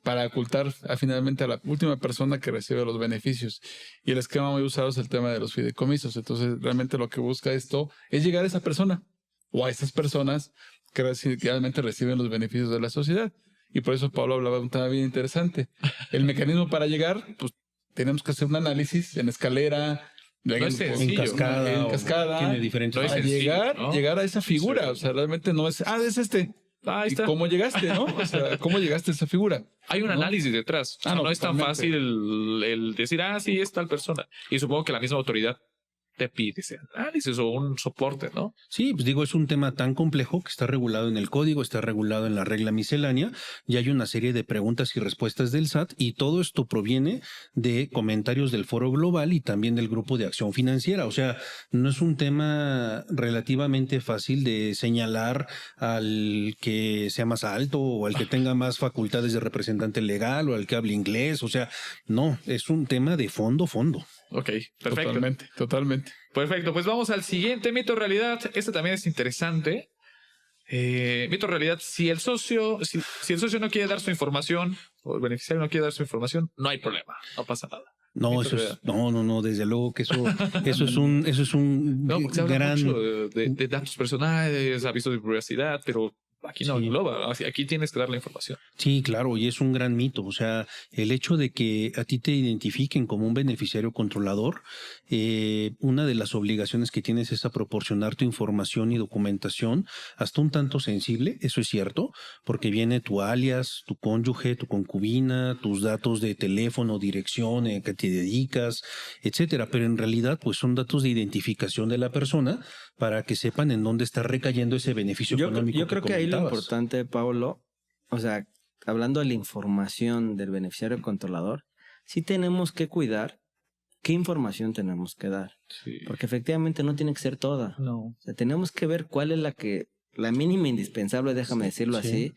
para ocultar finalmente a la última persona que recibe los beneficios. Y el esquema muy usado es el tema de los fideicomisos. Entonces, realmente lo que busca esto es llegar a esa persona o a esas personas que realmente reciben los beneficios de la sociedad. Y por eso Pablo hablaba de un tema bien interesante. El mecanismo para llegar, pues tenemos que hacer un análisis en escalera, No es sencillo, en en cascada, tiene diferentes No es para sencillo, ¿no? llegar a esa figura. Sí. O sea, realmente no es, es este. Ahí ¿Y está. cómo llegaste, no? O sea, ¿cómo llegaste a esa figura? Hay un ¿no? análisis detrás. O sea, no, no es tan totalmente. fácil el decir, sí, es tal persona. Y supongo que la misma autoridad te pide ese análisis o un soporte, ¿no? Sí, pues digo, es un tema tan complejo que está regulado en el código, está regulado en la regla miscelánea y hay una serie de preguntas y respuestas del SAT y todo esto proviene de comentarios del Foro Global y también del Grupo de Acción Financiera. O sea, no es un tema relativamente fácil de señalar al que sea más alto o al que tenga más facultades de representante legal o al que hable inglés. O sea, no, es un tema de fondo. Ok, perfecto. Totalmente. Perfecto, pues vamos al siguiente mito realidad. Este también es interesante. Mito realidad, si el socio no quiere dar su información o el beneficiario no quiere dar su información, no hay problema, no pasa nada. No, Mito eso realidad. es, no, desde luego que eso es un No, porque se habla gran. mucho de datos personales, avisos de privacidad, pero aquí no Sí. engloba. Aquí tienes que dar la información. Sí, claro, y es un gran mito. O sea, el hecho de que a ti te identifiquen como un beneficiario controlador, una de las obligaciones que tienes es a proporcionar tu información y documentación hasta un tanto sensible, eso es cierto, porque viene tu alias, tu cónyuge, tu concubina, tus datos de teléfono, dirección, a qué te dedicas, etcétera. Pero en realidad, pues son datos de identificación de la persona para que sepan en dónde está recayendo ese beneficio económico. Yo creo que ahí lo comentabas. importante, Pablo, o sea, hablando de la información del beneficiario controlador, sí tenemos que cuidar qué información tenemos que dar. Sí. Porque efectivamente no tiene que ser toda. No. O sea, tenemos que ver cuál es la mínima indispensable, déjame decirlo sí. así,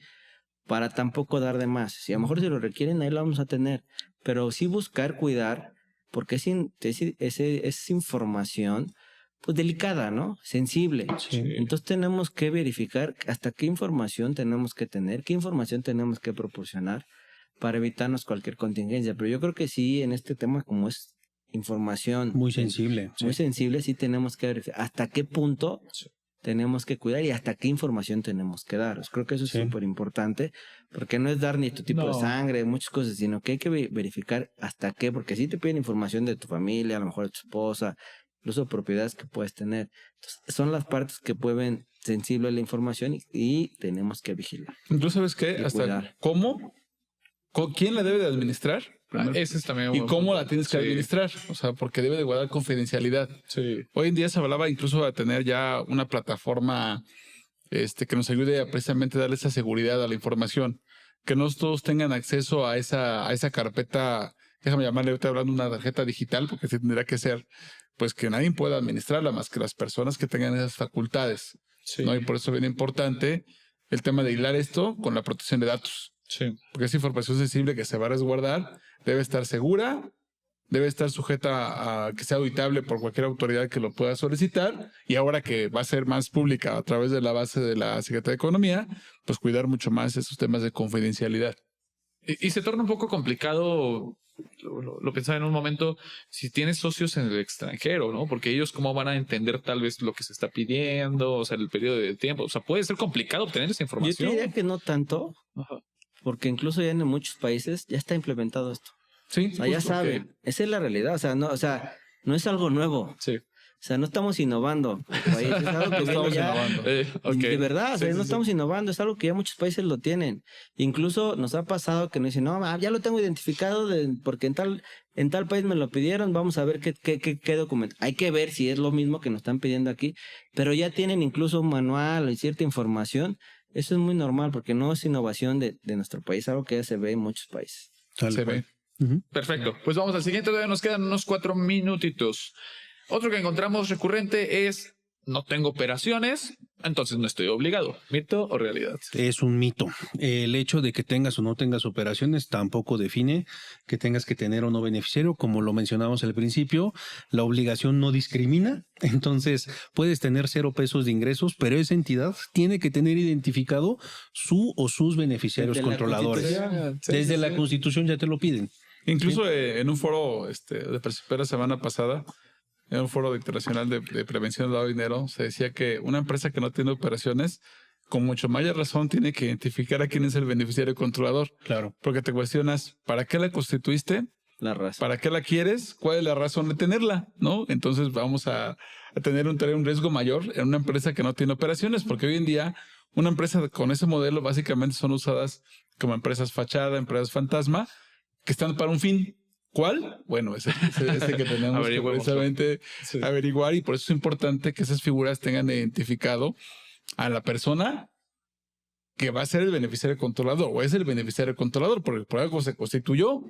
para tampoco dar de más. Si a lo mejor si lo requieren, ahí lo vamos a tener. Pero sí buscar cuidar, porque es información pues delicada, ¿no? Sensible. Sí. Entonces tenemos que verificar hasta qué información tenemos que tener, qué información tenemos que proporcionar para evitarnos cualquier contingencia. Pero yo creo que sí, en este tema, como es información Muy sensible. muy sensible, sí tenemos que verificar hasta qué punto tenemos que cuidar y hasta qué información tenemos que dar. Creo que eso es Sí. súper importante, porque no es dar ni tu tipo de No. sangre, muchas cosas, sino que hay que verificar hasta qué, porque sí te piden información de tu familia, a lo mejor de tu esposa, incluso propiedades que puedes tener. Entonces, son las partes que pueden sensible la información y tenemos que vigilar. Incluso, ¿sabes qué? Y Hasta cuidar. ¿quién la debe de administrar? Ese es también ¿Y un cómo punto. la tienes que Sí. administrar? O sea, porque debe de guardar confidencialidad. Sí. Hoy en día se hablaba incluso de tener ya una plataforma que nos ayude a precisamente darle esa seguridad a la información. Que no todos tengan acceso a esa carpeta, déjame llamarle, ahorita hablando de una tarjeta digital, porque sí tendría que ser, pues que nadie pueda administrarla más que las personas que tengan esas facultades. Sí. ¿No? Y por eso es bien importante el tema de hilar esto con la protección de datos. Sí. Porque esa información sensible que se va a resguardar debe estar segura, debe estar sujeta a que sea auditable por cualquier autoridad que lo pueda solicitar, y ahora que va a ser más pública a través de la base de la Secretaría de Economía, pues cuidar mucho más esos temas de confidencialidad. Y se torna un poco complicado, lo pensaba en un momento, si tienes socios en el extranjero, ¿no? Porque ellos cómo van a entender tal vez lo que se está pidiendo, o sea, el periodo de tiempo. O sea, puede ser complicado obtener esa Yo te información. diría que no tanto, Ajá. porque incluso ya en muchos países ya está implementado esto. Sí, O sea, ya justo. saben. Esa es la realidad. O sea, no es algo nuevo. Sí. O sea, no estamos innovando. País. Es algo que viene Estamos ya, innovando. Ok. de verdad, o sea, Sí, no sí, estamos innovando, es algo que ya muchos países lo tienen. Incluso nos ha pasado que nos dicen, no, ya lo tengo identificado porque en tal país me lo pidieron, vamos a ver qué documento. Hay que ver si es lo mismo que nos están pidiendo aquí, pero ya tienen incluso un manual y cierta información. Eso es muy normal porque no es innovación de nuestro país, algo que ya se ve en muchos países. Tal Se cual. ve. Ujú. Perfecto. Pues vamos al siguiente. Todavía nos quedan unos 4 minutitos. Otro que encontramos recurrente es no tengo operaciones, entonces no estoy obligado. ¿Mito o realidad? Es un mito. El hecho de que tengas o no tengas operaciones tampoco define que tengas que tener o no beneficiario. Como lo mencionamos al principio, la obligación no discrimina. Entonces puedes tener 0 pesos de ingresos, pero esa entidad tiene que tener identificado su o sus beneficiarios Desde la controladores. Constitución. Desde la Constitución ya te lo piden. Incluso en un foro de Perciper la semana pasada, en un foro internacional de prevención del lavado de dinero, se decía que una empresa que no tiene operaciones, con mucho mayor razón, tiene que identificar a quién es el beneficiario controlador. Claro. Porque te cuestionas, ¿para qué la constituiste? La razón. ¿Para qué la quieres? ¿Cuál es la razón de tenerla? ¿No? Entonces vamos a tener un riesgo mayor en una empresa que no tiene operaciones, porque hoy en día una empresa con ese modelo básicamente son usadas como empresas fachada, empresas fantasma, que están para un fin. ¿Cuál? Bueno, ese que tenemos que Averigüémoslo. precisamente averiguar, y por eso es importante que esas figuras tengan identificado a la persona que va a ser el beneficiario controlador o es el beneficiario controlador, porque por algo se constituyó,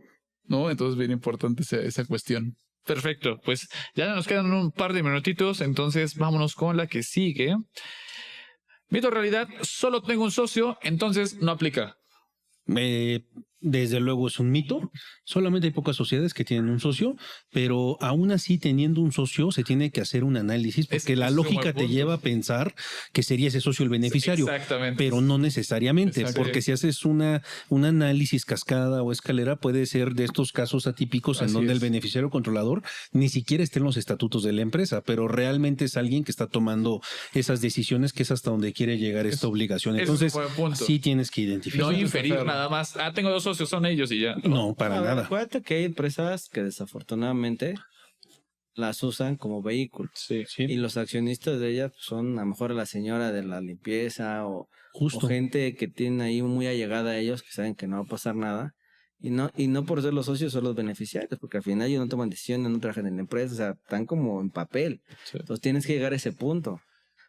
¿no? Entonces, bien importante esa cuestión. Perfecto. Pues ya nos quedan un par de minutitos, entonces vámonos con la que sigue. Mito o realidad, solo tengo un socio, entonces no aplica. Desde luego es un mito. Solamente hay pocas sociedades que tienen un socio, pero aún así teniendo un socio se tiene que hacer un análisis porque la es un buen lógica te punto. lleva a pensar que sería ese socio el beneficiario. Exactamente. Pero no necesariamente, Exacto. porque si haces un análisis cascada o escalera, puede ser de estos casos atípicos en Así donde es. el beneficiario controlador ni siquiera está en los estatutos de la empresa, pero realmente es alguien que está tomando esas decisiones, que es hasta donde quiere llegar esta obligación. ese es un Entonces, buen punto. sí tienes que identificar. No inferir nada más. Tengo 2 socios, son ellos y ya. No, para A ver, nada. acuérdate que hay empresas que desafortunadamente las usan como vehículos. Sí. Y los accionistas de ellas son a lo mejor la señora de la limpieza o Justo. gente que tiene ahí muy allegada a ellos que saben que no va a pasar nada. Y no por ser los socios son los beneficiarios, porque al final ellos no toman decisiones, no trabajan en la empresa, o sea, están como en papel. Sí. Entonces tienes que llegar a ese punto. O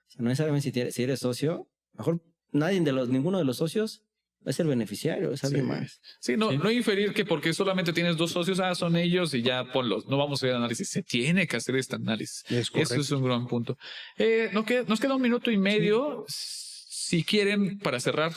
sea, no necesariamente si eres socio, mejor ninguno de los socios es el beneficiario, es alguien más. Sí, no inferir que porque solamente tienes 2 socios, son ellos y ya ponlos. No vamos a hacer análisis. Se tiene que hacer este análisis. Es correcto. Eso es un gran punto. Nos queda 1 minuto y medio. Si quieren, para cerrar,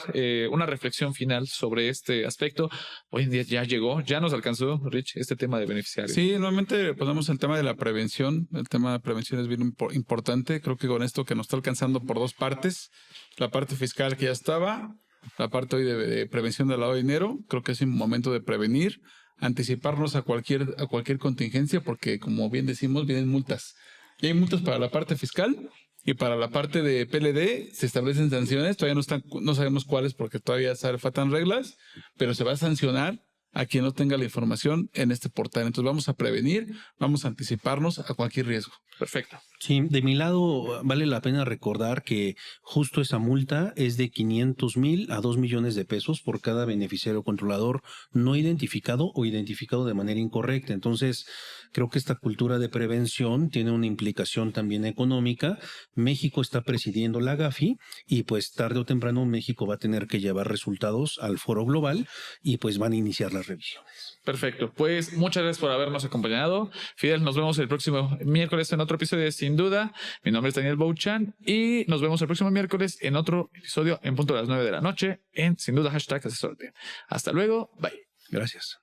una reflexión final sobre este aspecto. Hoy en día ya llegó, ya nos alcanzó, Rich, este tema de beneficiarios. Sí, normalmente ponemos el tema de la prevención. El tema de prevención es bien importante. Creo que con esto que nos está alcanzando por 2 partes, la parte fiscal que ya estaba, la parte hoy de prevención del lavado de dinero, creo que es un momento de prevenir, anticiparnos a cualquier contingencia, porque como bien decimos, vienen multas. Y hay multas para la parte fiscal y para la parte de PLD se establecen sanciones. Todavía no sabemos cuáles porque todavía faltan reglas, pero se va a sancionar a quien no tenga la información en este portal. Entonces vamos a prevenir, vamos a anticiparnos a cualquier riesgo. Perfecto. Sí, de mi lado vale la pena recordar que justo esa multa es de 500,000 a 2 millones de pesos por cada beneficiario controlador no identificado o identificado de manera incorrecta. Entonces, creo que esta cultura de prevención tiene una implicación también económica. México está presidiendo la GAFI y pues tarde o temprano México va a tener que llevar resultados al foro global y pues van a iniciar las revisiones. Perfecto. Pues muchas gracias por habernos acompañado. Fidel, nos vemos el próximo miércoles en otro episodio de Sin Duda. Mi nombre es Daniel Bouchan y nos vemos el próximo miércoles en otro episodio en punto de las 9 de la noche en Sin Duda #asesórate. Hasta luego. Bye. Gracias.